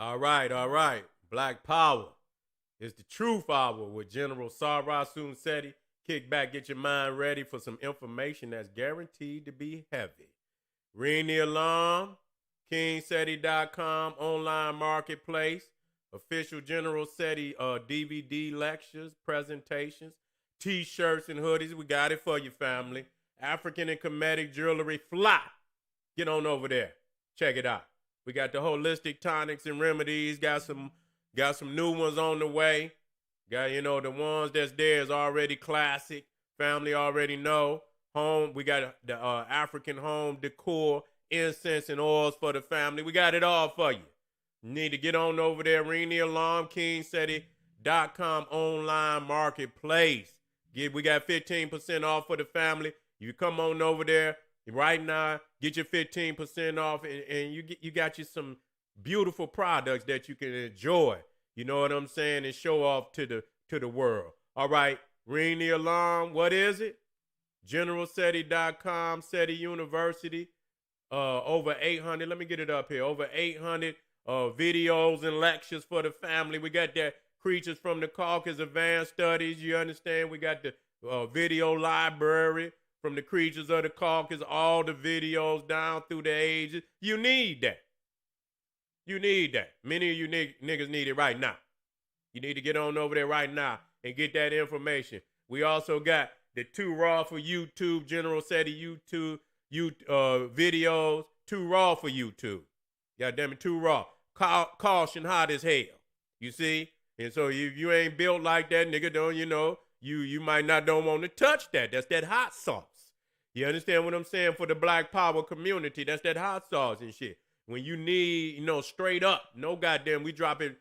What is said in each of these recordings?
All right, all right. Black Power is the truth hour with General Sarah Seti. Kick back, get your mind ready for some information that's guaranteed to be heavy. Ring the alarm, KingSeti.com, online marketplace, official General Seti DVD lectures, presentations, t-shirts and hoodies. We got it for you, family. African and Kemetic jewelry, fly. Get on over there. Check it out. We got the holistic tonics and remedies. Got some new ones on the way. Got, the ones that's there is already classic. Family already know. Home, we got the African home decor, incense and oils for the family. We got it all for you. You need to get on over there. Ring the alarm, KingSeti.com online marketplace. We got 15% off for the family. You come on over there right now, get your 15% off, and you got you some beautiful products that you can enjoy. You know what I'm saying? And show off to the world. All right, ring the alarm. What is it? GeneralSeti.com, Seti University. Over 800. Let me get it up here. Over 800 videos and lectures for the family. We got that Creatures from the Caucasus Advanced Studies. You understand? We got the video library from the Creatures of the Caucasus, all the videos down through the ages. You need that. You need that. Many of you niggas need it right now. You need to get on over there right now and get that information. We also got the Too Raw for YouTube, General Seti YouTube videos. Too Raw for YouTube. God damn it, Too Raw. Caution hot as hell. You see? And so if you ain't built like that, nigga, you might not don't want to touch that. That's that hot sauce. You understand what I'm saying? For the Black Power community, that's that hot sauce and shit. When you need, straight up, no goddamn, we drop it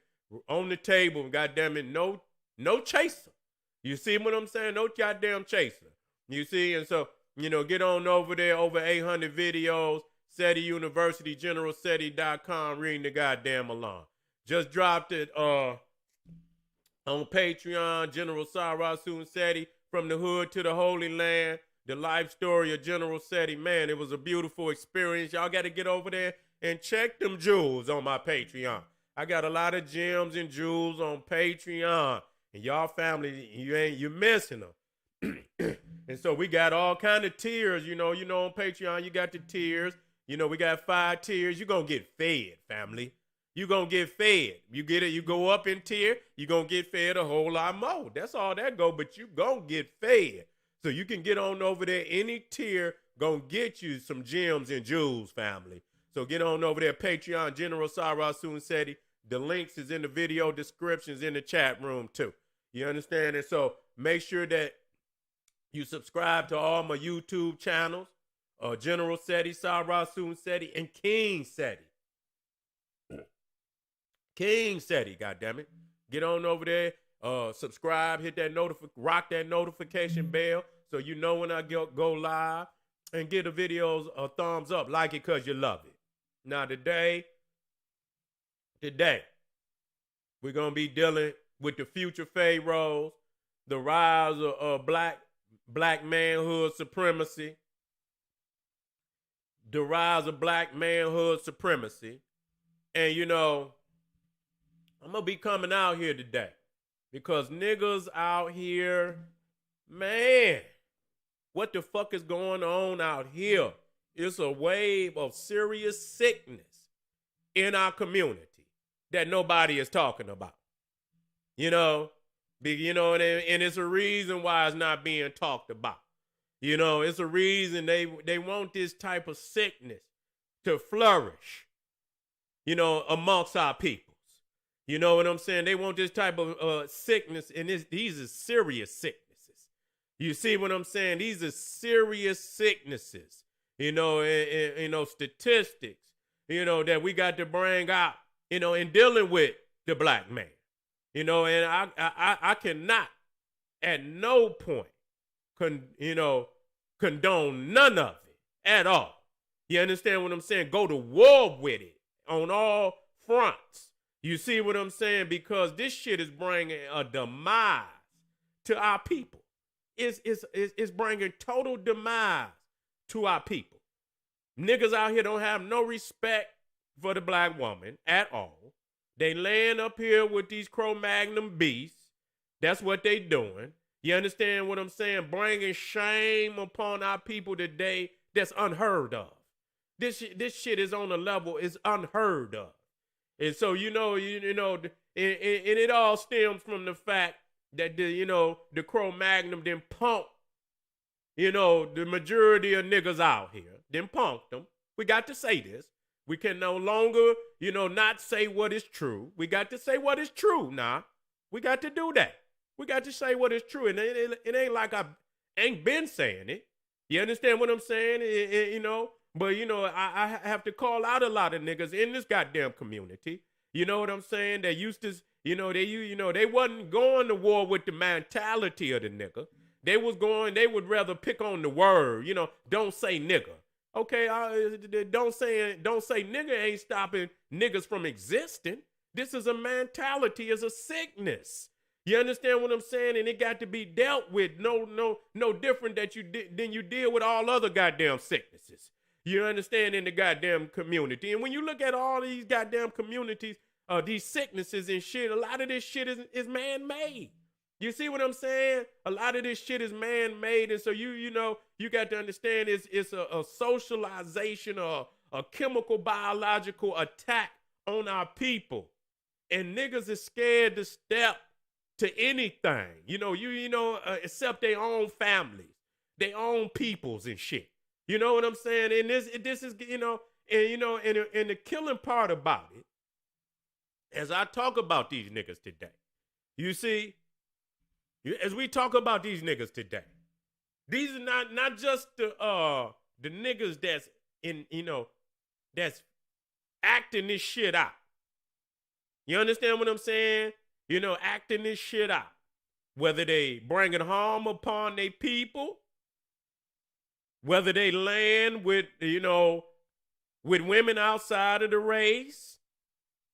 on the table, goddamn it, no chaser. You see what I'm saying? No goddamn chaser. You see? And so, get on over there, over 800 videos, Seti University, GeneralSeti.com, ring the goddamn alarm. Just dropped it on Patreon, General Sarah Seti, From the Hood to the Holy Land, the life story of General Seti. Man, it was a beautiful experience. Y'all got to get over there and check them jewels on my Patreon. I got a lot of gems and jewels on Patreon. And y'all family, you're missing them. And so we got all kind of tiers, on Patreon, you got the tiers. We got 5 tiers. You're going to get fed, family. You're going to get fed. You get it, you go up in tier, you're going to get fed a whole lot more. That's all that go, but you going to get fed. So you can get on over there. Any tier going to get you some gems and jewels, family. So get on over there, Patreon, General Sarah Seti. The links is in the video descriptions in the chat room, too. You understand? And so make sure that you subscribe to all my YouTube channels, General Seti, Sarah Seti, and King Seti. King Seti, goddammit. Get on over there, subscribe, hit that rock that notification bell so you know when I go live, and give the videos a thumbs up, like it because you love it. Now today, we're going to be dealing with the future Pharaohs, the rise of black manhood supremacy, the rise of black manhood supremacy. And, I'm going to be coming out here today because niggas out here, man, what the fuck is going on out here? It's a wave of serious sickness in our community that nobody is talking about. And it's a reason why it's not being talked about. It's a reason they want this type of sickness to flourish, amongst our peoples. You know what I'm saying? They want this type of sickness, and these are serious sicknesses. You see what I'm saying? These are serious sicknesses, statistics, that we got to bring out, in dealing with the black man. And I cannot at no point condone none of it at all. You understand what I'm saying? Go to war with it on all fronts. You see what I'm saying? Because this shit is bringing a demise to our people. It's bringing total demise to our people. Niggas out here don't have no respect for the black woman at all. They laying up here with these Cro-Magnon beasts. That's what they doing. You understand what I'm saying? Bringing shame upon our people today that's unheard of. This shit is on a level is unheard of. And so, and it all stems from the fact that the Cro-Magnon then punked, the majority of niggas out here, then punked them. We got to say this. We can no longer, not say what is true. We got to say what is true now. We got to do that. We got to say what is true. And it ain't like I ain't been saying it. You understand what I'm saying? But, I have to call out a lot of niggas in this goddamn community. You know what I'm saying? That used to, they wasn't going to war with the mentality of the nigga. They would rather pick on the word, don't say nigga. Okay, don't say nigga ain't stopping niggas from existing. This is a mentality, it's a sickness. You understand what I'm saying? And it got to be dealt with no different than you deal with all other goddamn sicknesses. You understand, in the goddamn community. And when you look at all these goddamn communities, these sicknesses and shit, a lot of this shit is man-made. You see what I'm saying? A lot of this shit is man-made. And so you got to understand it's a socialization or a chemical biological attack on our people. And niggas is scared to step to anything, except their own families, their own peoples and shit. You know what I'm saying? And this is, and the killing part about it, as I talk about these niggas today, you see, as we talk about these niggas today, these are not just the niggas that's that's acting this shit out. You understand what I'm saying? Acting this shit out. Whether they bringing harm upon their people, whether they land with women outside of the race,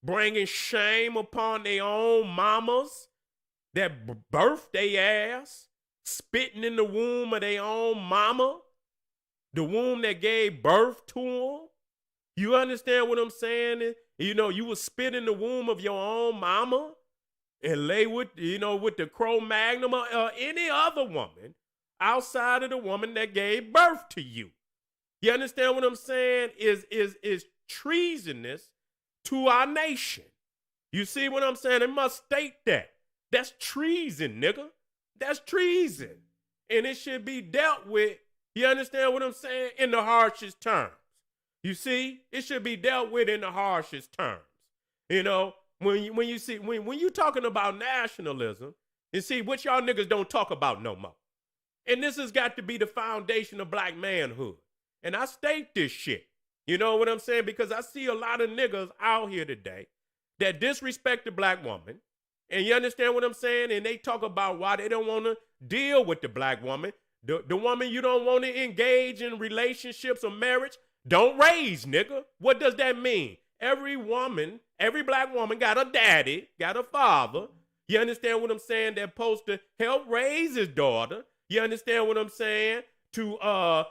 bringing shame upon their own mamas that birthed their ass, spitting in the womb of their own mama, the womb that gave birth to them. You understand what I'm saying? You would spit in the womb of your own mama and lay with the Cro-Magnon or any other woman outside of the woman that gave birth to you. You understand what I'm saying? Is treasonous to our nation. You see what I'm saying? It must state that. That's treason, nigga. That's treason. And it should be dealt with, you understand what I'm saying, in the harshest terms. You see? It should be dealt with in the harshest terms. When you talking about nationalism, and see, what y'all niggas don't talk about no more. And this has got to be the foundation of black manhood. And I state this shit. You know what I'm saying? Because I see a lot of niggas out here today that disrespect the black woman. And you understand what I'm saying? And they talk about why they don't want to deal with the black woman. The woman you don't want to engage in relationships or marriage, don't raise, nigga. What does that mean? Every black woman got a daddy, got a father. You understand what I'm saying? They're supposed to help raise his daughter. You understand what I'm saying? To,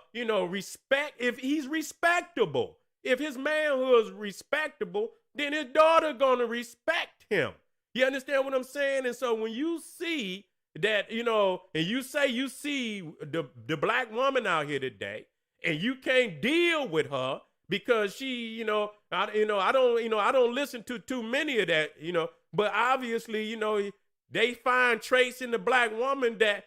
respect, if he's respectable. If his manhood is respectable, then his daughter gonna respect him. You understand what I'm saying? And so when you see that, and you say you see the black woman out here today, and you can't deal with her because she, I don't listen to too many of that, but obviously, they find traits in the black woman that,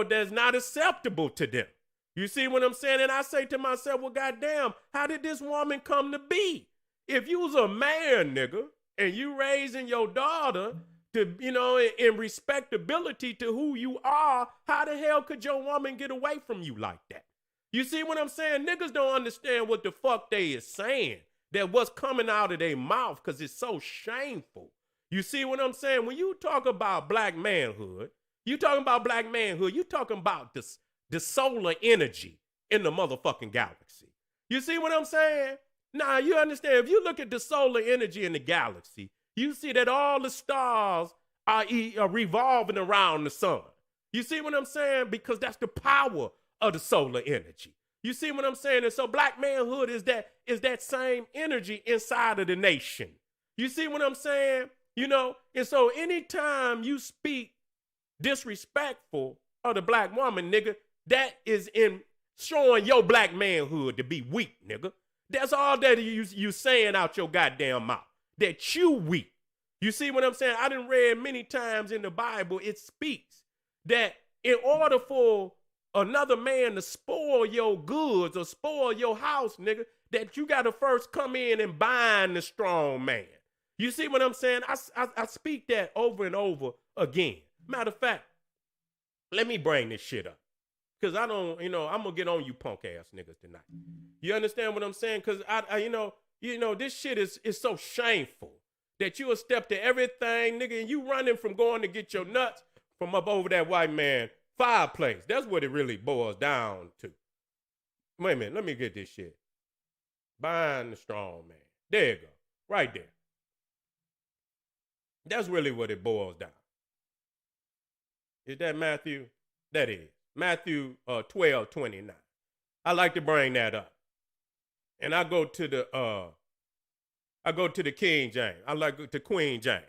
that's not acceptable to them. You see what I'm saying? And I say to myself, well, goddamn, how did this woman come to be? If you was a man, nigga, and you raising your daughter to, in respectability to who you are, how the hell could your woman get away from you like that? You see what I'm saying? Niggas don't understand what the fuck they is saying. That what's coming out of their mouth, because it's so shameful. You see what I'm saying? When you talk about black manhood, you talking about the solar energy in the motherfucking galaxy. You see what I'm saying? Now, you understand, if you look at the solar energy in the galaxy, you see that all the stars are revolving around the sun. You see what I'm saying? Because that's the power of the solar energy. You see what I'm saying? And so black manhood is that same energy inside of the nation. You see what I'm saying? You know, and so anytime you speak disrespectful of the black woman, nigga, that is in showing your black manhood to be weak, nigga. That's all that you saying out your goddamn mouth, that you weak. You see what I'm saying? I done read many times in the Bible, it speaks that in order for another man to spoil your goods or spoil your house, nigga, that you got to first come in and bind the strong man. You see what I'm saying? I speak that over and over again. Matter of fact, let me bring this shit up. Because I don't, I'm going to get on you punk ass niggas tonight. You understand what I'm saying? Because, this shit is so shameful that you will step to everything, nigga, and you running from going to get your nuts from up over that white man fireplace. That's what it really boils down to. Wait a minute, let me get this shit. Bind the strong man. There you go. Right there. That's really what it boils down. Is that Matthew? That is. Matthew 12:29. I like to bring that up. And I go to the King James. I like to Queen James.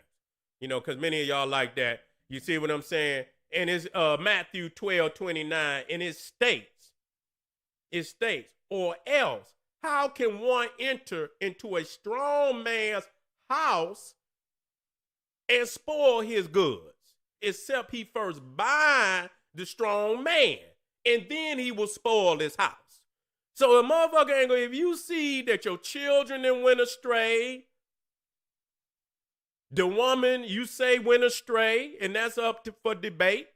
Because many of y'all like that. You see what I'm saying? And it's Matthew 12:29, and it states, or else, how can one enter into a strong man's house and spoil his goods, except he first bind the strong man, and then he will spoil his house. So a motherfucker ain't gonna, if you see that your children then went astray, the woman you say went astray, and that's up for debate.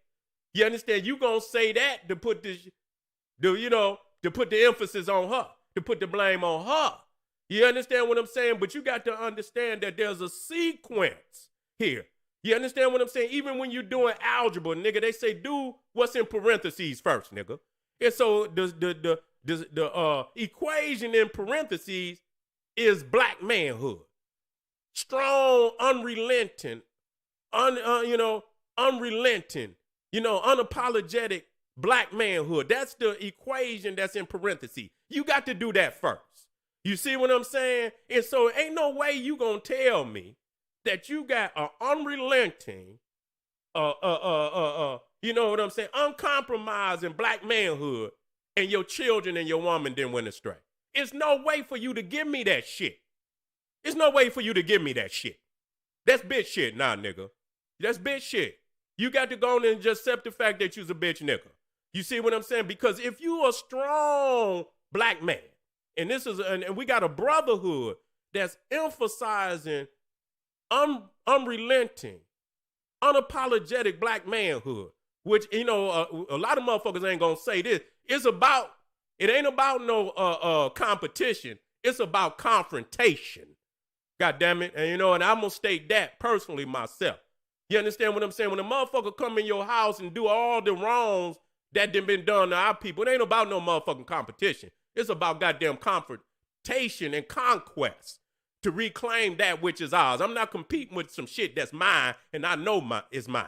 You understand? You gonna say that to put to put the emphasis on her, to put the blame on her. You understand what I'm saying? But you got to understand that there's a sequence here. You understand what I'm saying? Even when you're doing algebra, nigga, they say do what's in parentheses first, nigga. And so the equation in parentheses is black manhood. Strong, unrelenting, unapologetic black manhood. That's the equation that's in parentheses. You got to do that first. You see what I'm saying? And so ain't no way you gonna tell me that you got an unrelenting, uncompromising black manhood, and your children and your woman didn't went astray. It's no way for you to give me that shit. It's no way for you to give me that shit. That's bitch shit, nah, nigga. That's bitch shit. You got to go on and just accept the fact that you's a bitch nigga. You see what I'm saying? Because if you a strong black man, and and we got a brotherhood that's emphasizing unrelenting, unapologetic black manhood, which, a lot of motherfuckers ain't gonna say this. It ain't about no competition. It's about confrontation. God damn it. And and I'm gonna state that personally myself. You understand what I'm saying? When a motherfucker come in your house and do all the wrongs that done been done to our people, it ain't about no motherfucking competition. It's about goddamn confrontation and conquest to reclaim that which is ours. I'm not competing with some shit that's mine, and I know it's mine.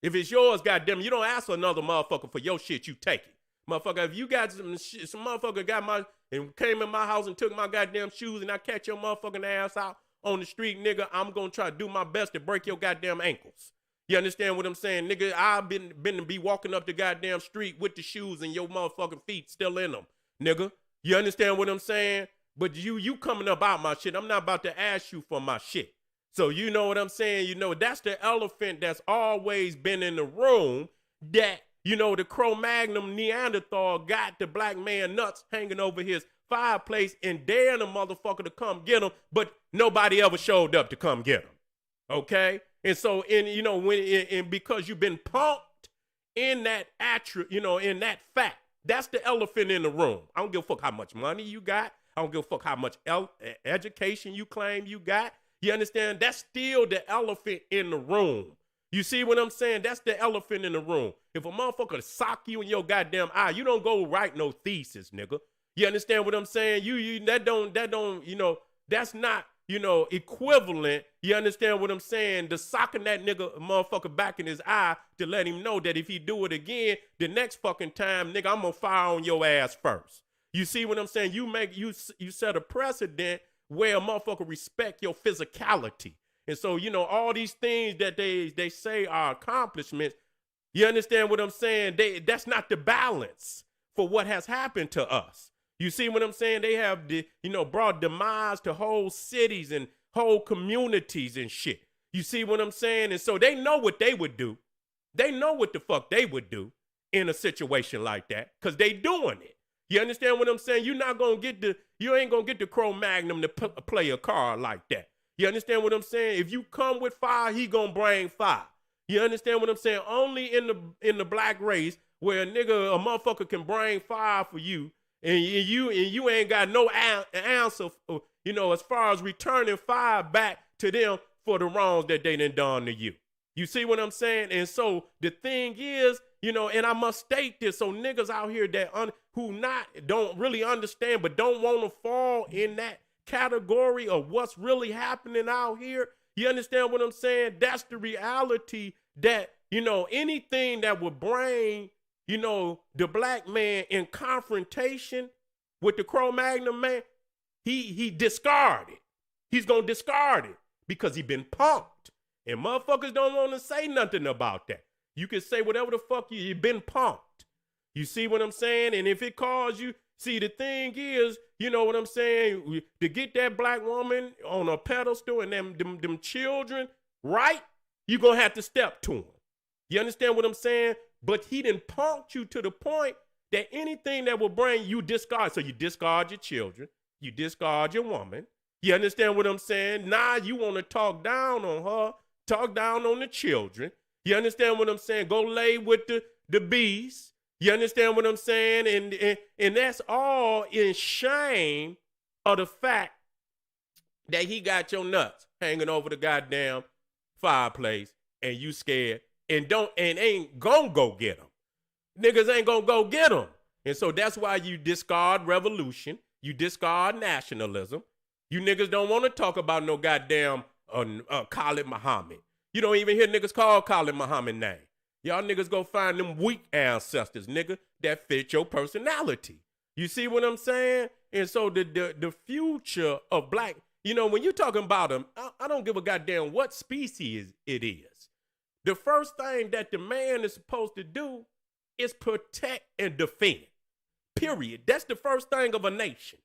If it's yours, goddamn, you don't ask another motherfucker for your shit, you take it. Motherfucker, if you got some shit, some motherfucker and came in my house and took my goddamn shoes, and I catch your motherfucking ass out on the street, nigga, I'm gonna try to do my best to break your goddamn ankles. You understand what I'm saying? Nigga, I've been to be walking up the goddamn street with the shoes and your motherfucking feet still in them, nigga. You understand what I'm saying? But you coming up out my shit. I'm not about to ask you for my shit. So you know what I'm saying? That's the elephant that's always been in the room that, the Cro-Magnon Neanderthal got the black man nuts hanging over his fireplace and daring a motherfucker to come get him, but nobody ever showed up to come get him. Okay? And so, because you've been pumped in that in that fact, that's the elephant in the room. I don't give a fuck how much money you got. I don't give a fuck how much education you claim you got. You understand? That's still the elephant in the room. You see what I'm saying? That's the elephant in the room. If a motherfucker sock you in your goddamn eye, you don't go write no thesis, nigga. You understand what I'm saying? That's not, equivalent. You understand what I'm saying? To socking that motherfucker back in his eye to let him know that if he do it again, the next fucking time, nigga, I'm gonna fire on your ass first. You see what I'm saying? You set a precedent where a motherfucker respect your physicality. And so, you know, all these things that they say are accomplishments, you understand what I'm saying? That's not the balance for what has happened to us. You see what I'm saying? They have, brought demise to whole cities and whole communities and shit. You see what I'm saying? And so they know what they would do. They know what the fuck they would do in a situation like that because they doing it. You understand what I'm saying? You ain't gonna get the Cro-Magnon to play a card like that. You understand what I'm saying? If you come with fire, he gonna bring fire. You understand what I'm saying? Only in the black race where a motherfucker can bring fire for you, and you ain't got no answer, as far as returning fire back to them for the wrongs that they done to you. You see what I'm saying? And so the thing is, and I must state this, so niggas out here that who don't really understand, but don't want to fall in that category of what's really happening out here. You understand what I'm saying? That's the reality that, anything that would bring, the black man in confrontation with the Cro-Magnon man, he discarded. He's going to discard it because he been punked. And motherfuckers don't want to say nothing about that. You can say whatever the fuck you've been punked. You see what I'm saying? And if it calls you, see, the thing is, you know what I'm saying? To get that black woman on a pedestal and them children right, you're going to have to step to him. You understand what I'm saying? But he done punked you to the point that anything that will bring you discard. So you discard your children. You discard your woman. You understand what I'm saying? Now you want to talk down on her, talk down on the children. You understand what I'm saying? Go lay with the beast. You understand what I'm saying? And that's all in shame of the fact that he got your nuts hanging over the goddamn fireplace and you scared and ain't gonna go get them. Niggas ain't gonna go get them. And so that's why you discard revolution. You discard nationalism. You niggas don't want to talk about no goddamn Khalid Muhammad. You don't even hear niggas call Khalid Muhammad name. Y'all niggas go find them weak ancestors, nigga, that fit your personality. You see what I'm saying? And so the future of black, when you're talking about them, I don't give a goddamn what species it is. The first thing that the man is supposed to do is protect and defend. Period. That's the first thing of a nation.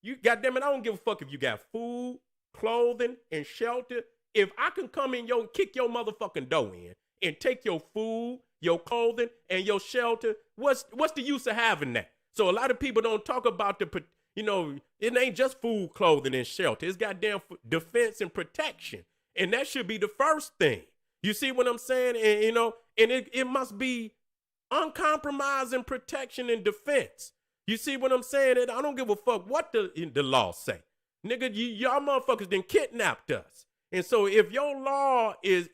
You goddamn it, I don't give a fuck if you got food, clothing, and shelter. If I can come in kick your motherfucking door in and take your food, your clothing, and your shelter, what's the use of having that? So a lot of people don't talk about it ain't just food, clothing, and shelter. It's goddamn defense and protection. And that should be the first thing. You see what I'm saying? And it must be uncompromising protection and defense. You see what I'm saying? And I don't give a fuck what the law say. Nigga, y'all motherfuckers done kidnapped us. And so if your law is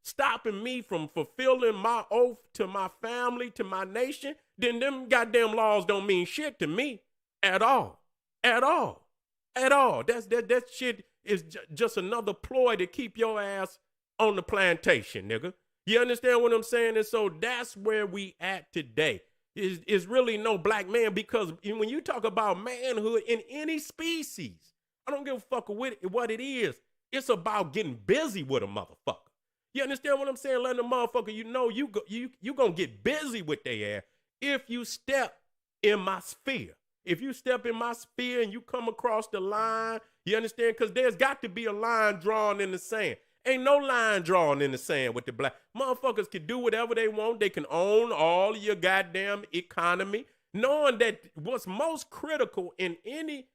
stopping me from fulfilling my oath to my family, to my nation, then them goddamn laws don't mean shit to me at all. At all. At all. That shit is just another ploy to keep your ass on the plantation, nigga. You understand what I'm saying? And so that's where we at today. Is really no black man, because when you talk about manhood in any species, I don't give a fuck what it is. It's about getting busy with a motherfucker. You understand what I'm saying? Letting a motherfucker, you gonna get busy with their ass if you step in my sphere. If you step in my sphere and you come across the line, you understand? Because there's got to be a line drawn in the sand. Ain't no line drawn in the sand with the black. Motherfuckers can do whatever they want. They can own all of your goddamn economy, knowing that what's most critical in any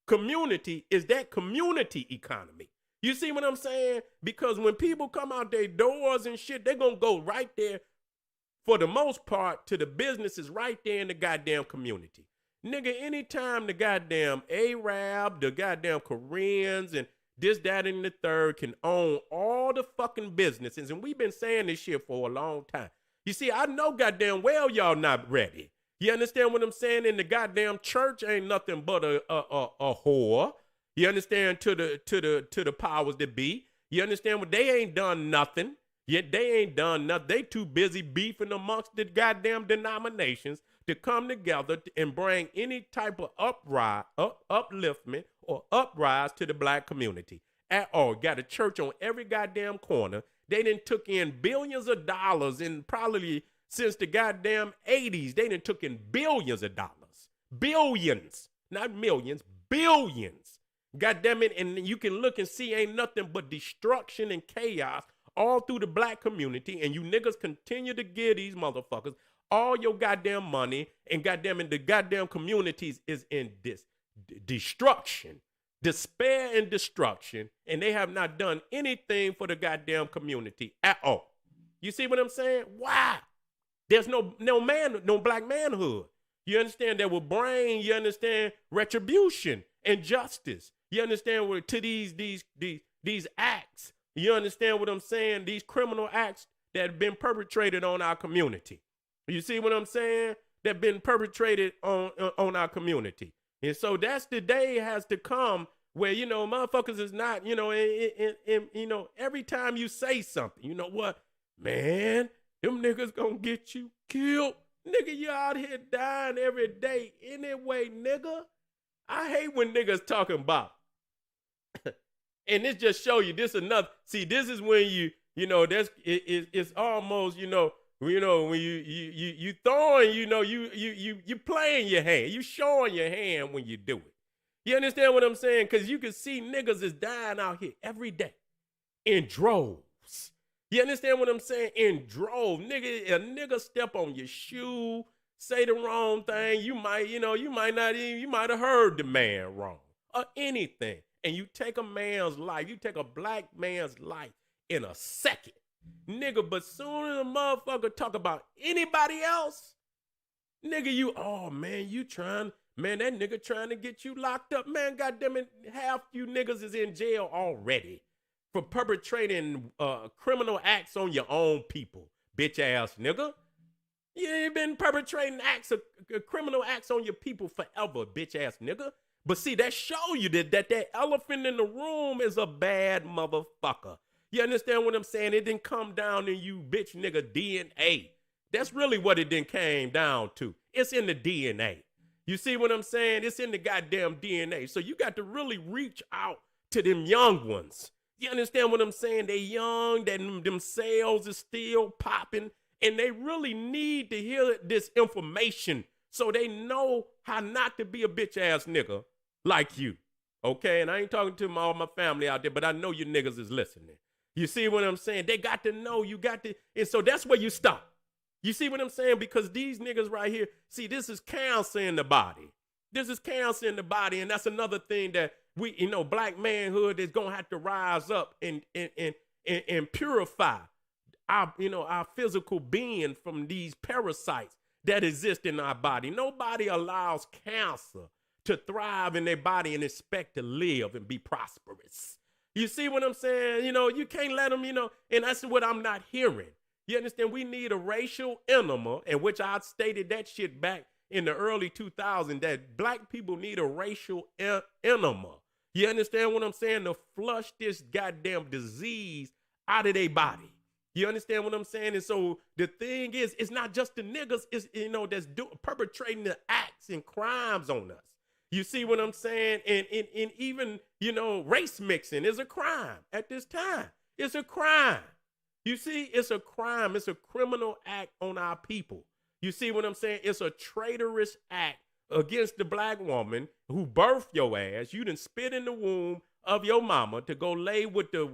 community is that community economy. You see what I'm saying? Because when people come out their doors and shit, they're going to go right there, for the most part, to the businesses right there in the goddamn community. Nigga, anytime the goddamn Arab, the goddamn Koreans, and this, that, and the third can own all the fucking businesses. And we've been saying this shit for a long time. You see, I know goddamn well y'all not ready. You understand what I'm saying? In the goddamn church ain't nothing but a whore. You understand? To the powers that be. You understand what? They ain't done nothing. Yet they ain't done nothing. They too busy beefing amongst the goddamn denominations, to come together and bring any type of upliftment or uprise to the black community at all. Got a church on every goddamn corner. They done took in billions of dollars, and probably since the goddamn 80s, they done took in billions of dollars. Billions, not millions, billions. God damn it. And you can look and see ain't nothing but destruction and chaos all through the black community. And you niggas continue to give these motherfuckers all your goddamn money, and goddamn it, the goddamn communities is in destruction, despair and destruction. And they have not done anything for the goddamn community at all. You see what I'm saying? Why? There's no black manhood. You understand, that will bring, you understand, retribution and justice. You understand, what to these acts. You understand what I'm saying? These criminal acts that have been perpetrated on our community. You see what I'm saying? That have been perpetrated on our community. And so that's the day has to come where, you know, motherfuckers is not, you know, you know, every time you say something, you know what, man, them niggas gonna get you killed. Nigga, you out here dying every day anyway, nigga. I hate when niggas talking about. And this just show you this another. See, this is when you know, it's almost, you know, when you throwing, you know, you playing your hand. You showing your hand when you do it. You understand what I'm saying? Because you can see niggas is dying out here every day in droves. You understand what I'm saying? In droves. Nigga, a nigga step on your shoe, say the wrong thing. You might have heard the man wrong or anything. And you take a man's life, you take a black man's life in a second. Nigga, but soon as a motherfucker talk about anybody else, nigga, man, that nigga trying to get you locked up. Man, goddamn it, half you niggas is in jail already for perpetrating criminal acts on your own people, bitch ass nigga. You ain't been perpetrating criminal acts on your people forever, bitch ass nigga. But see, that show you that elephant in the room is a bad motherfucker. You understand what I'm saying? It didn't come down in you bitch nigga DNA. That's really what it didn't came down to. It's in the DNA. You see what I'm saying? It's in the goddamn DNA. So you got to really reach out to them young ones. You understand what I'm saying? They young, them cells is still popping, and they really need to hear this information so they know how not to be a bitch ass nigga like you. Okay? And I ain't talking to all my family out there, but I know you niggas is listening. You see what I'm saying? They got to know, and so that's where you stop. You see what I'm saying? Because these niggas right here, see, this is cancer in the body. This is cancer in the body, and that's another thing that we, you know, black manhood is gonna have to rise up and purify our physical being from these parasites that exist in our body. Nobody allows cancer to thrive in their body and expect to live and be prosperous. You see what I'm saying? You know, you can't let them, you know, and that's what I'm not hearing. You understand? We need a racial enema, in which I stated that shit back in the early 2000s, that black people need a racial enema. You understand what I'm saying? To flush this goddamn disease out of their body. You understand what I'm saying? And so the thing is, it's not just the niggas, it's, you know, that's perpetrating the acts and crimes on us. You see what I'm saying? And even, you know, race mixing is a crime at this time. It's a crime. You see, it's a crime. It's a criminal act on our people. You see what I'm saying? It's a traitorous act against the black woman who birthed your ass. You done spit in the womb of your mama to go lay with the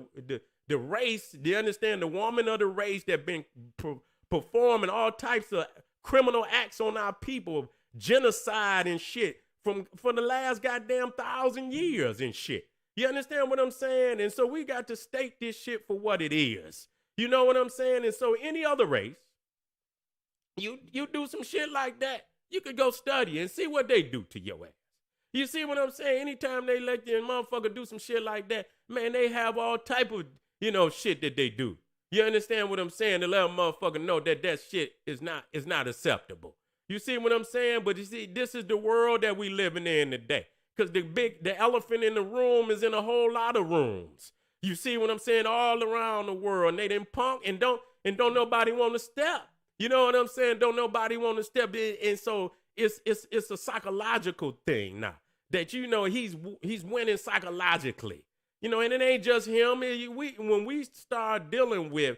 race. Do you understand? The woman of the race that been performing all types of criminal acts on our people, genocide and shit for the last goddamn 1,000 years and shit. You understand what I'm saying? And so we got to state this shit for what it is. You know what I'm saying? And so any other race, you do some shit like that, you could go study and see what they do to your ass. You see what I'm saying? Anytime they let you motherfucker do some shit like that, man, they have all type of, you know, shit that they do. You understand what I'm saying? To let a motherfucker know that shit is not acceptable. You see what I'm saying? But you see, this is the world that we living in today. Because the elephant in the room is in a whole lot of rooms. You see what I'm saying? All around the world. And they didn't punk and don't nobody want to step. You know what I'm saying? Don't nobody want to step in, and so it's a psychological thing now that he's winning psychologically. And it ain't just him. When we start dealing with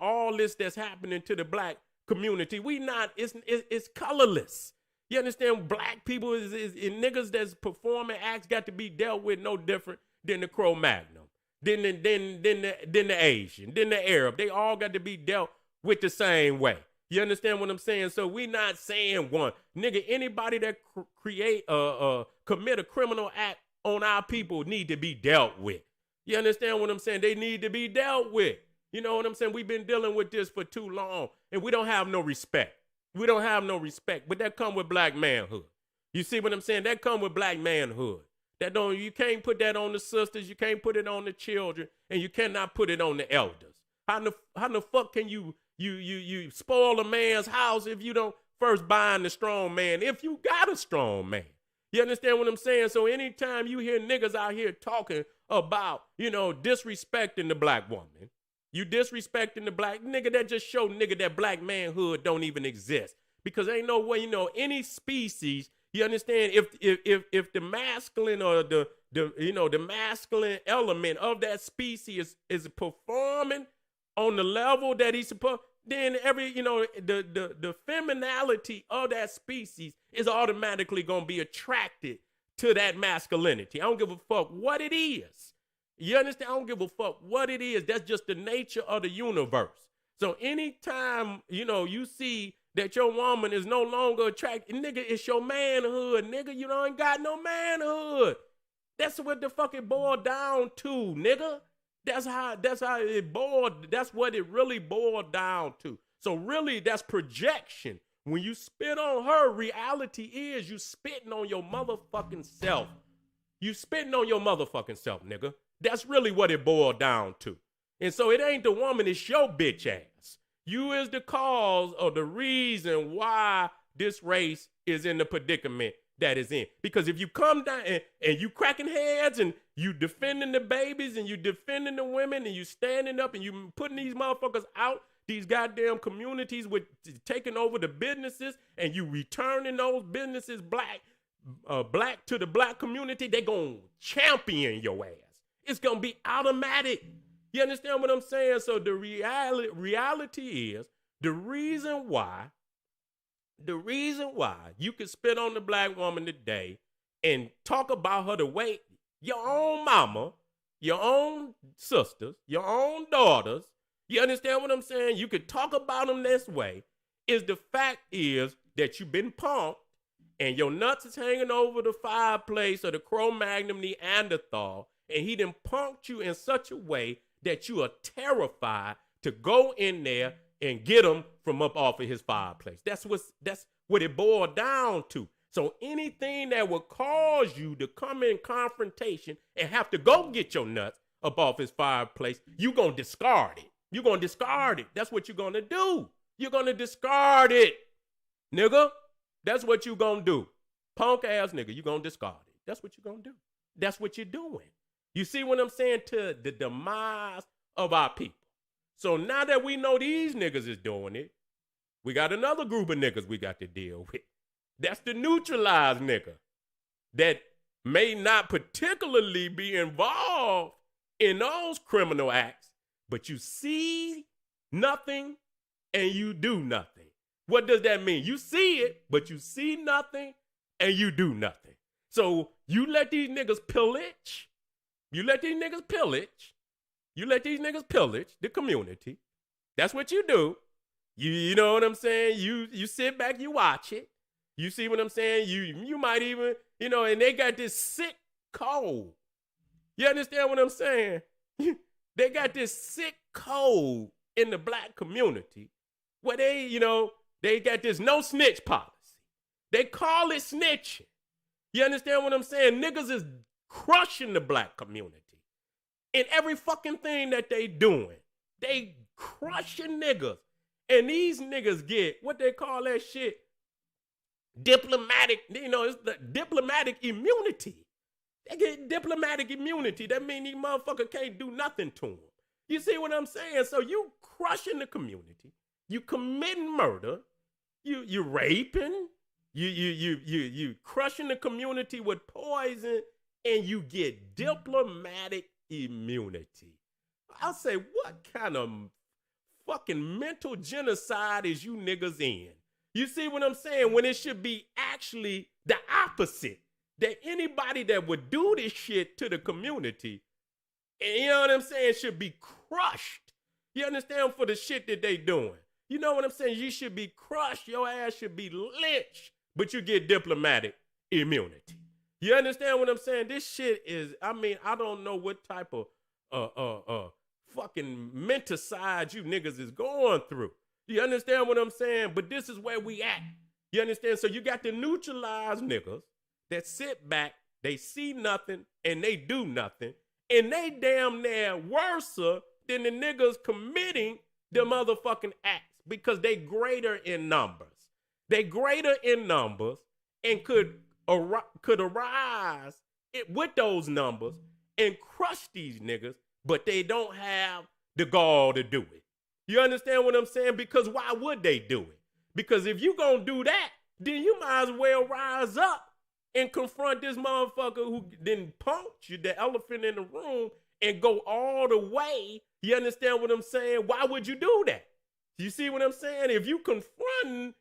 all this that's happening to the black community, it's colorless. You understand? Black people is niggas that's performing acts got to be dealt with no different than the Cro-Magnon, than the Asian, than the Arab. They all got to be dealt with the same way. You understand what I'm saying? So we not saying one. Nigga, anybody that commit a criminal act on our people need to be dealt with. You understand what I'm saying? They need to be dealt with. You know what I'm saying? We've been dealing with this for too long, and we don't have no respect. We don't have no respect, but that come with black manhood. You see what I'm saying? That come with black manhood. You can't put that on the sisters, you can't put it on the children, and you cannot put it on the elders. How the fuck can you spoil a man's house if you don't first bind the strong man, if you got a strong man? You understand what I'm saying? So anytime you hear niggas out here talking about, disrespecting the black woman, you disrespecting the black nigga, that just show nigga that black manhood don't even exist. Because ain't no way, any species, you understand, if the masculine or the masculine element of that species is performing on the level that he's supposed, then the femininity of that species is automatically going to be attracted to that masculinity. I don't give a fuck what it is. You understand? I don't give a fuck what it is. That's just the nature of the universe. So anytime, you see that your woman is no longer attracted, nigga, it's your manhood, nigga. You ain't got no manhood. That's what the fuck it boiled down to, nigga. That's what it really boiled down to. So really, that's projection. When you spit on her, reality is you spitting on your motherfucking self. You spitting on your motherfucking self, nigga. That's really what it boiled down to. And so it ain't the woman, it's your bitch ass. You is the cause or the reason why this race is in the predicament that is in. Because if you come down and you cracking heads and you defending the babies and you defending the women and you standing up and you putting these motherfuckers out, these goddamn communities with taking over the businesses, and you returning those businesses black to the black community, they gonna champion your ass. It's gonna be automatic. You understand what I'm saying? So the reality is the reason why you can spit on the black woman today and talk about her the way your own mama, your own sisters, your own daughters, you understand what I'm saying? You could talk about them this way, is the fact is that you've been punked and your nuts is hanging over the fireplace or the Cro-Magnon Neanderthal, and he done punked you in such a way that you are terrified to go in there and get him from up off of his fireplace. That's what it boiled down to. So anything that will cause you to come in confrontation and have to go get your nuts up off his fireplace, you gonna discard it. You're gonna discard it. That's what you're gonna do. You're gonna discard it, nigga. That's what you gonna do. Punk ass nigga, you gonna discard it. That's what you're gonna do. That's what you're doing. You see what I'm saying? To the demise of our people. So now that we know these niggas is doing it, we got another group of niggas we got to deal with. That's the neutralized nigga that may not particularly be involved in those criminal acts, but you see nothing and you do nothing. What does that mean? You see it, but you see nothing and you do nothing. So you let these niggas pillage. You let these niggas pillage. You let these niggas pillage the community. That's what you do. You know what I'm saying? You sit back, you watch it. You see what I'm saying? You might even, and they got this sick code. You understand what I'm saying? They got this sick code in the black community where they got this no snitch policy. They call it snitching. You understand what I'm saying? Niggas is crushing the black community in every fucking thing that they doing. They crushing niggas. And these niggas get what they call that shit diplomatic, it's the diplomatic immunity. They get diplomatic immunity. That means these motherfuckers can't do nothing to them. You see what I'm saying? So you crushing the community. You committing murder. You raping. You crushing the community with poison, and you get diplomatic immunity. I'll say, what kind of fucking mental genocide is you niggas in? You see what I'm saying? When it should be actually the opposite. That anybody that would do this shit to the community, and you know what I'm saying, should be crushed. You understand, for the shit that they doing? You know what I'm saying? You should be crushed. Your ass should be lynched, but you get diplomatic immunity. You understand what I'm saying? This shit is, I mean, I don't know what type of fucking menticide you niggas is going through. You understand what I'm saying? But this is where we at. You understand? So you got the neutralized niggas that sit back, they see nothing, and they do nothing, and they damn near worse than the niggas committing the motherfucking acts because they greater in numbers. They greater in numbers and could arise with those numbers and crush these niggas, but they don't have the gall to do it. You understand what I'm saying? Because why would they do it? Because if you gonna do that, then you might as well rise up and confront this motherfucker who didn't punch you, the elephant in the room, and go all the way. You understand what I'm saying? Why would you do that? You see what I'm saying? If you confront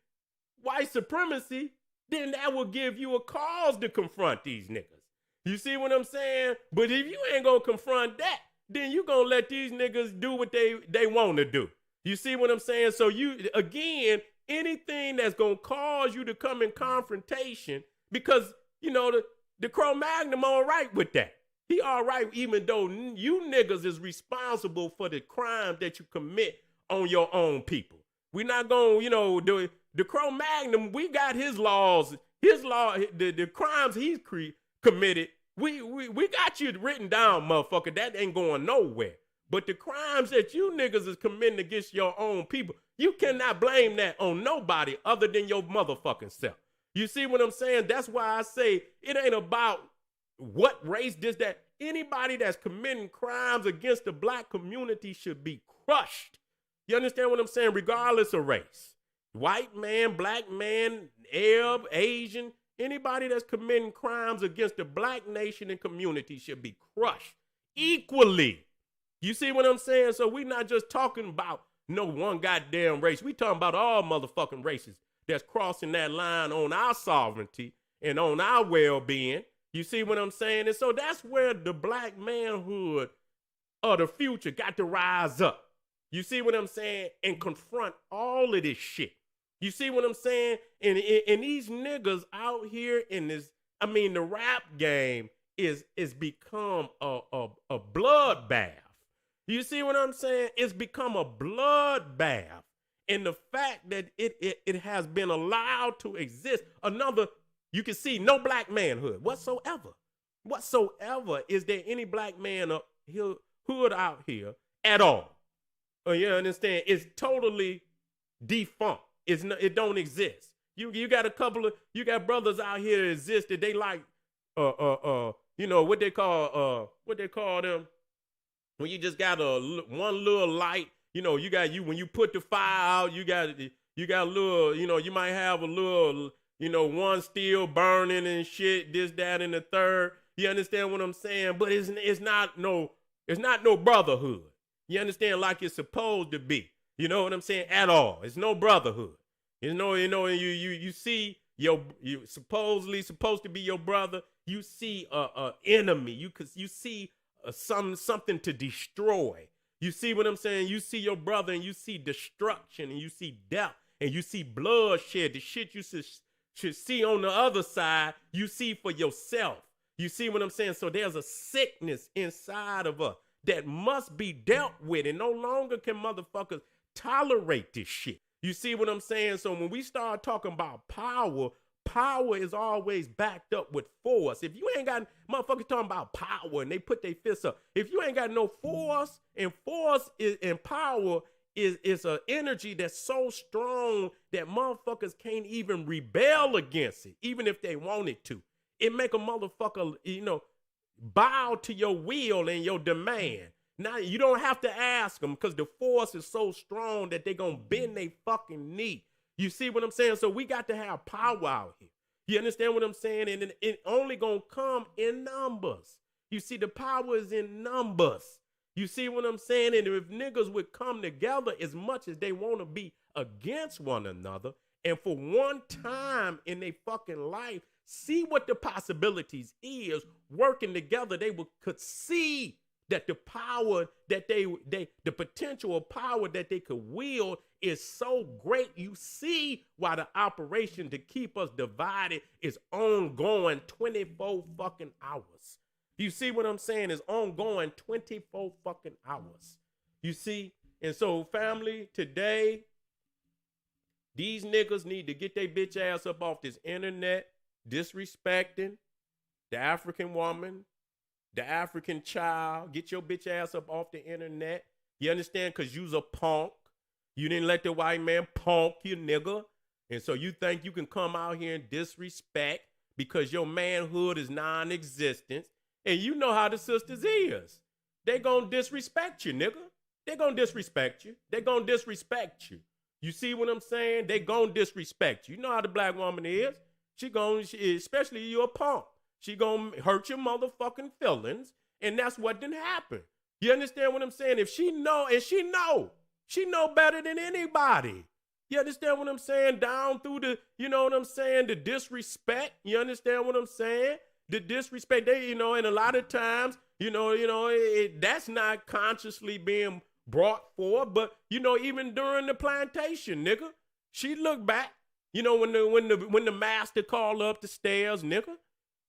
white supremacy, then that will give you a cause to confront these niggas. You see what I'm saying? But if you ain't gonna confront that, then you gonna let these niggas do what they want to do. You see what I'm saying? So you, again, anything that's gonna cause you to come in confrontation, because, you know, the Cro-Magnon all right with that. He all right, even though you niggas is responsible for the crime that you commit on your own people. We're not gonna, you know, the Cro-Magnon, we got his laws, the crimes he's committed. We got you written down, motherfucker. That ain't going nowhere. But the crimes that you niggas is committing against your own people, you cannot blame that on nobody other than your motherfucking self. You see what I'm saying? That's why I say it ain't about what race, this, that. Anybody that's committing crimes against the black community should be crushed. You understand what I'm saying? Regardless of race. White man, black man, Arab, Asian, anybody that's committing crimes against the black nation and community should be crushed equally. You see what I'm saying? So we're not just talking about no one goddamn race. We talking about all motherfucking races that's crossing that line on our sovereignty and on our well-being. You see what I'm saying? And so that's where the black manhood of the future got to rise up. You see what I'm saying? And confront all of this shit. You see what I'm saying? And these niggas out here in this, I mean, the rap game is become a bloodbath. You see what I'm saying? It's become a bloodbath. And the fact that it has been allowed to exist, you can see no black manhood whatsoever. Whatsoever. Is there any black man hood out here at all? You understand? It's totally defunct. It don't exist. You got you got brothers out here that exist that they like, you know, what they call them, when you just got one little light, you know, when you put the fire out, you got a little, you know, you might have a little, you know, one still burning and shit, this, that, and the third. You understand what I'm saying? But it's not no brotherhood. You understand, like it's supposed to be. You know what I'm saying? At all. It's no brotherhood. You see you supposedly supposed to be your brother. You see a enemy. You see something to destroy. You see what I'm saying? You see your brother and you see destruction and you see death and you see bloodshed. The shit you should see on the other side, you see for yourself. You see what I'm saying? So there's a sickness inside of us that must be dealt with, and no longer can motherfuckers tolerate this shit. You see what I'm saying? So when we start talking about power is always backed up with force. If you ain't got motherfuckers talking about power and they put their fists up, if you ain't got no force, and power is an energy that's so strong that motherfuckers can't even rebel against it, even if they wanted to. It make a motherfucker, you know, bow to your will and your demand. Now you don't have to ask them because the force is so strong that they're gonna bend their fucking knee. You see what I'm saying? So we got to have power out here. You understand what I'm saying? And it only gonna come in numbers. You see, the power is in numbers. You see what I'm saying? And if niggas would come together as much as they want to be against one another, and for one time in their fucking life, see what the possibilities is, working together, they could see that the power that the potential of power that they could wield is so great. You see why the operation to keep us divided is ongoing 24 fucking hours. You see what I'm saying? It's ongoing 24 fucking hours. You see? And so, family, today, these niggas need to get their bitch ass up off this internet, disrespecting the African woman, the African child. Get your bitch ass up off the internet. You understand? Because you's a punk. You didn't let the white man punk you, nigga. And so you think you can come out here and disrespect because your manhood is non-existent. And you know how the sisters is. They gonna disrespect you, nigga. They gonna disrespect you. They gonna disrespect you. You see what I'm saying? They gonna disrespect you. You know how the black woman is. Especially you a punk. She gonna hurt your motherfucking feelings. And that's what didn't happen. You understand what I'm saying? If she know, and she know better than anybody. You understand what I'm saying? Down through the, you know what I'm saying? The disrespect. You understand what I'm saying? The disrespect, and a lot of times, that's not consciously being brought forth, but, even during the plantation, nigga, she looked back, when the master called up the stairs, nigga,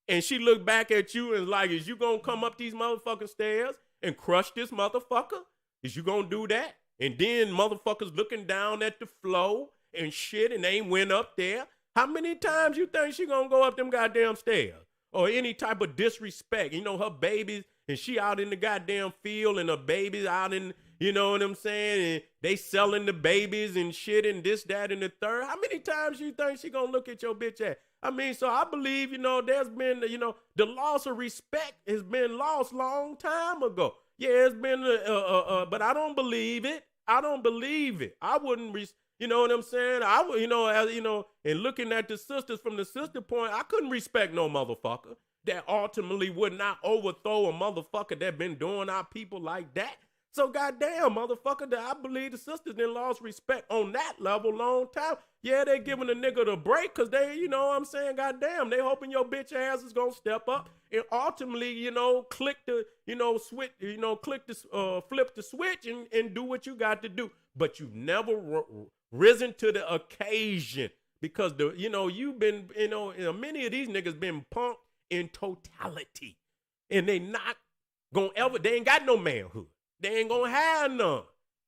and she looked back at you and like, is you gonna come up these motherfucking stairs and crush this motherfucker? Is you gonna do that? And then motherfuckers looking down at the floor and shit and they ain't went up there. How many times you think she gonna go up them goddamn stairs? Or any type of disrespect. Her babies, and she out in the goddamn field, and her babies out in, you know what I'm saying? And they selling the babies and shit and this, that, and the third. How many times you think she gonna look at your bitch ass? I mean, so I believe, there's been, the loss of respect has been lost long time ago. Yeah, it's been, but I don't believe it. I don't believe it. I wouldn't, you know what I'm saying? I would, and looking at the sisters from the sister point, I couldn't respect no motherfucker that ultimately would not overthrow a motherfucker that been doing our people like that. So goddamn, motherfucker, that I believe the sisters done lost respect on that level long time. Yeah, they giving a nigga the break because they, you know what I'm saying, goddamn, they hoping your bitch ass is gonna step up and ultimately, click the, switch, click the, flip the switch and do what you got to do. But you've never risen to the occasion because you've been, many of these niggas been punked in totality and they not gonna ever, they ain't got no manhood. They ain't gonna have none.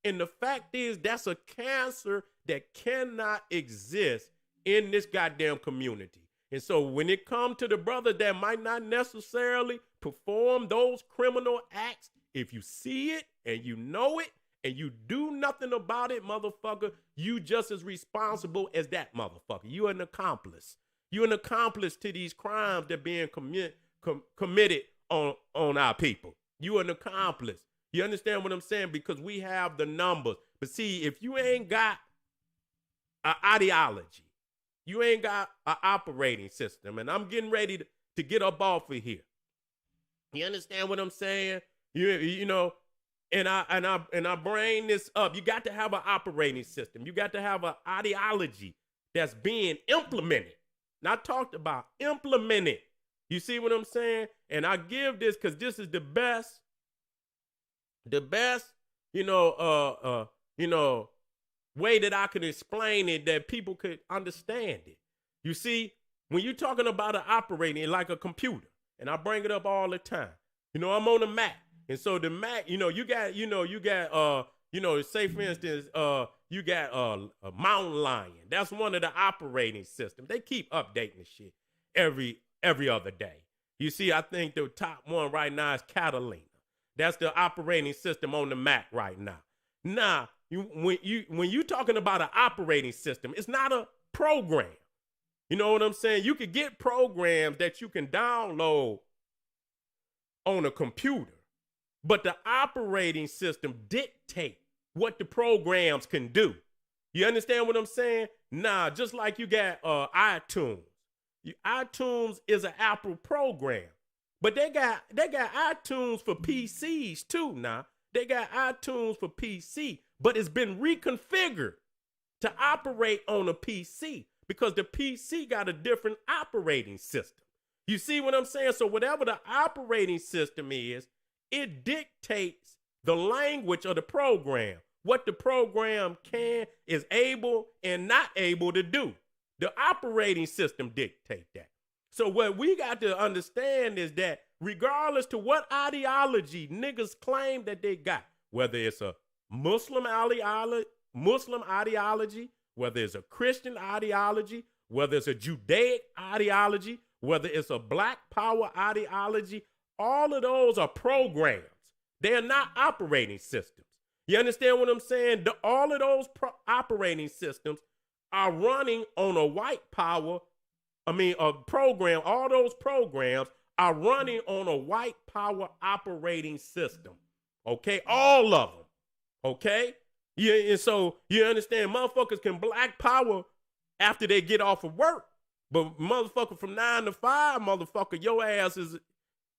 And the fact is that's a cancer that cannot exist in this goddamn community. And so when it comes to the brother that might not necessarily perform those criminal acts, if you see it and you know it and you do nothing about it, motherfucker, you just as responsible as that motherfucker. You're an accomplice. You're an accomplice to these crimes that are being committed on our people. You're an accomplice. You understand what I'm saying? Because we have the numbers. But see, if you ain't got an ideology, you ain't got an operating system, and I'm getting ready to get up off of here. You understand what I'm saying? And I bring this up. You got to have an operating system. You got to have an ideology that's being implemented. Not talked about, implemented. You see what I'm saying? And I give this because this is the best, way that I could explain it that people could understand it. You see, when you're talking about an operating like a computer, and I bring it up all the time, I'm on a Mac. And so the Mac, you got, say for instance, you got a mountain lion. That's one of the operating systems. They keep updating the shit every other day. You see, I think the top one right now is Catalina. That's the operating system on the Mac right now. Now, when you talking about an operating system, it's not a program. You know what I'm saying? You could get programs that you can download on a computer. but the operating system dictate what the programs can do. You understand what I'm saying? Nah, just like you got iTunes. iTunes is an Apple program, but they got iTunes for PCs too. Now they got iTunes for PC, but it's been reconfigured to operate on a PC because the PC got a different operating system. You see what I'm saying? So whatever the operating system is, it dictates the language of the program, what the program is able and not able to do. The operating system dictates that. So what we got to understand is that regardless to what ideology niggas claim that they got, whether it's a Muslim ideology, whether it's a Christian ideology, whether it's a Judaic ideology, whether it's a black power ideology, all of those are programs. They're not operating systems. You understand what I'm saying? All of those operating systems are running on a white power, a program. All those programs are running on a white power operating system. Okay? All of them. Okay? Yeah, and so you understand, motherfuckers can black power after they get off of work. But motherfucker from 9 to 5, motherfucker, your ass is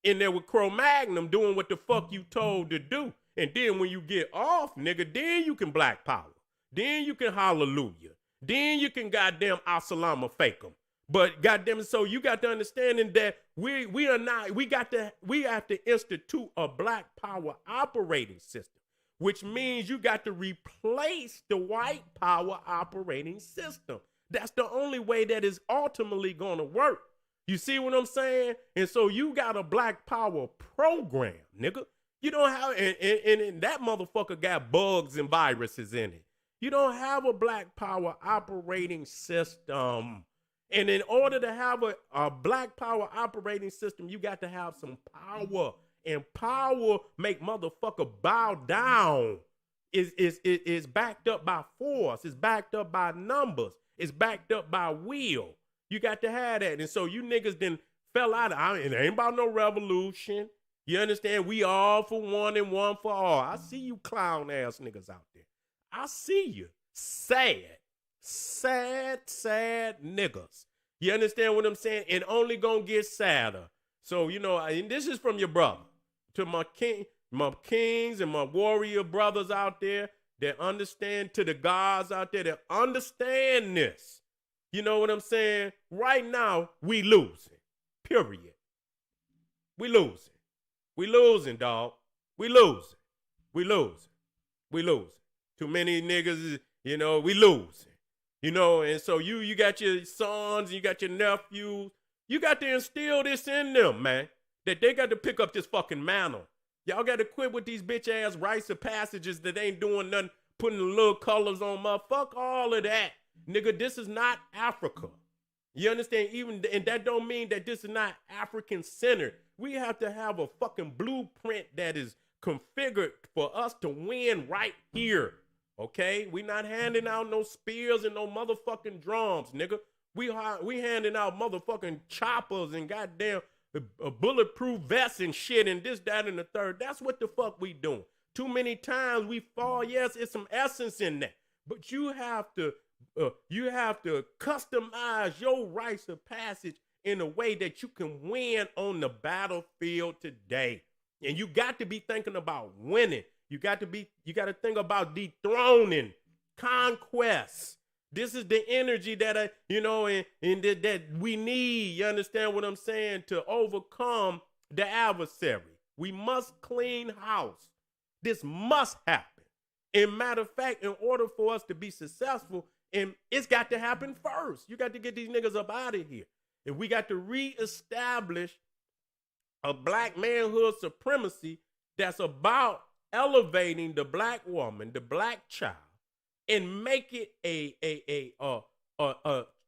in there with Cro-Magnum doing what the fuck you told to do. And then when you get off, nigga, then you can black power. Then you can hallelujah. Then you can goddamn assalamu fake them. But goddamn it, so you got to understanding that we have to institute a black power operating system, which means you got to replace the white power operating system. That's the only way that is ultimately going to work. You see what I'm saying? And so you got a black power program, nigga. You don't have, and that motherfucker got bugs and viruses in it. You don't have a black power operating system. And in order to have a black power operating system, you got to have some power. And power make motherfucker bow down. Is backed up by force. It's backed up by numbers. It's backed up by will. You got to have that. And so you niggas then fell out of it. It ain't about no revolution. You understand? We all for one and one for all. I see you clown ass niggas out there. I see you. Sad niggas. You understand what I'm saying? And only gonna get sadder. So, and this is from your brother. To my kings and my warrior brothers out there that understand, to the gods out there that understand this. You know what I'm saying? Right now, we losing. Period. We losing. We losing, dog. We losing. Too many niggas, we losing. And so you got your sons, you got your nephews. You got to instill this in them, man. That they got to pick up this fucking mantle. Y'all got to quit with these bitch ass rites of passages that ain't doing nothing, putting little colors on fuck all of that. Nigga, this is not Africa. You understand? And that don't mean that this is not African centered. We have to have a fucking blueprint that is configured for us to win right here. Okay? We not handing out no spears and no motherfucking drums, nigga. We handing out motherfucking choppers and goddamn bulletproof vests and shit and this, that, and the third. That's what the fuck we doing. Too many times we fall. Yes, it's some essence in that. But you have to customize your rites of passage in a way that you can win on the battlefield today. And you got to be thinking about winning. You got to think about dethroning, conquest. This is the energy that that we need. You understand what I'm saying? To overcome the adversary. We must clean house. This must happen. And matter of fact, in order for us to be successful, and it's got to happen first. You got to get these niggas up out of here. And we got to reestablish a black manhood supremacy that's about elevating the black woman, the black child, and make it a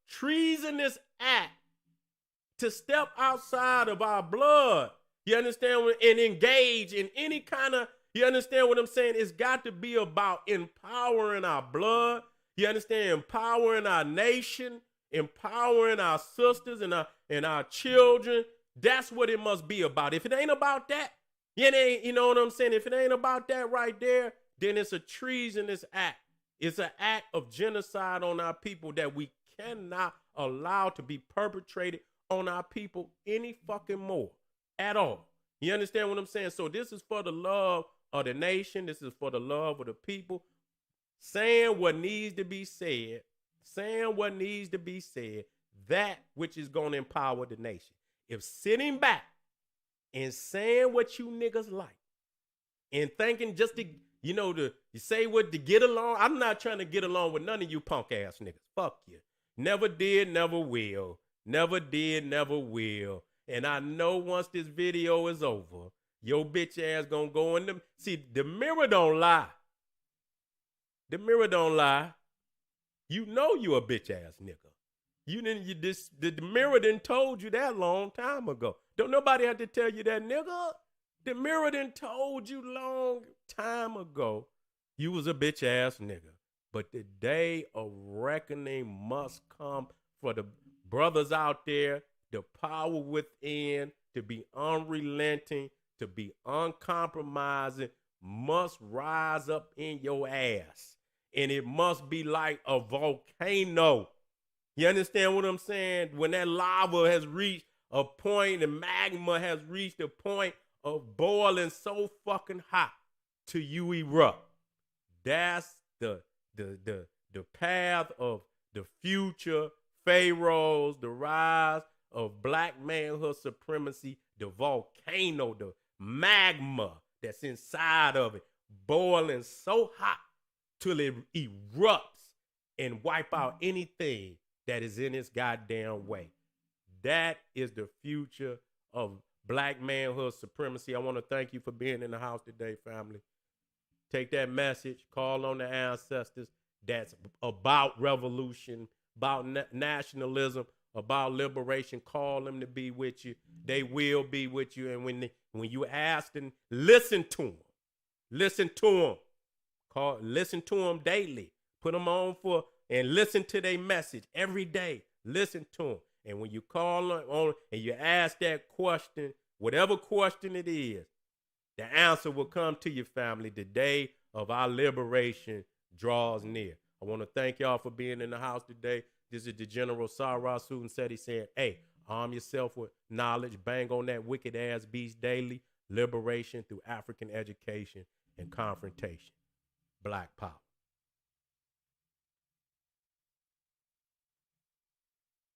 treasonous act to step outside of our blood. You understand? And engage in any kind of, you understand what I'm saying? It's got to be about empowering our blood. You understand? Empowering our nation, empowering our sisters and our children. That's what it must be about. If it ain't about that, It ain't, you know what I'm saying? If it ain't about that right there, then it's a treasonous act. It's an act of genocide on our people that we cannot allow to be perpetrated on our people any fucking more at all. You understand what I'm saying? So this is for the love of the nation. This is for the love of the people. Saying what needs to be said, saying what needs to be said, that which is going to empower the nation. If sitting back and saying what you niggas like and thinking just to, to say what to get along, I'm not trying to get along with none of you punk ass niggas. Fuck you. Never did, never will. Never did, never will. And I know once this video is over, your bitch ass gonna go in the, see, the mirror don't lie. The mirror don't lie. You know you a bitch ass nigga. The mirror done told you that long time ago. Don't nobody have to tell you that, nigga. The mirror done told you long time ago you was a bitch ass nigga. But the day of reckoning must come for the brothers out there, the power within, to be unrelenting, to be uncompromising, must rise up in your ass. And it must be like a volcano. You understand what I'm saying? When that lava has reached a point, the magma has reached a point of boiling so fucking hot till you erupt. That's the path of the future pharaohs, the rise of black manhood supremacy, the volcano, the magma that's inside of it, boiling so hot till it erupts and wipe out anything that is in its goddamn way. That is the future of black manhood supremacy. I want to thank you for being in the house today, family. Take that message, call on the ancestors. That's about revolution, about nationalism, about liberation. Call them to be with you. They will be with you. And when you ask them, listen to them. Listen to them. Listen to them daily. Put them on and listen to their message every day. Listen to them. And when you call on and you ask that question, whatever question it is, the answer will come to your family. The day of our liberation draws near. I want to thank y'all for being in the house today. This is the General Sarah Susan Seti saying, hey, arm yourself with knowledge. Bang on that wicked ass beast daily. Liberation through African education and confrontation. Black power.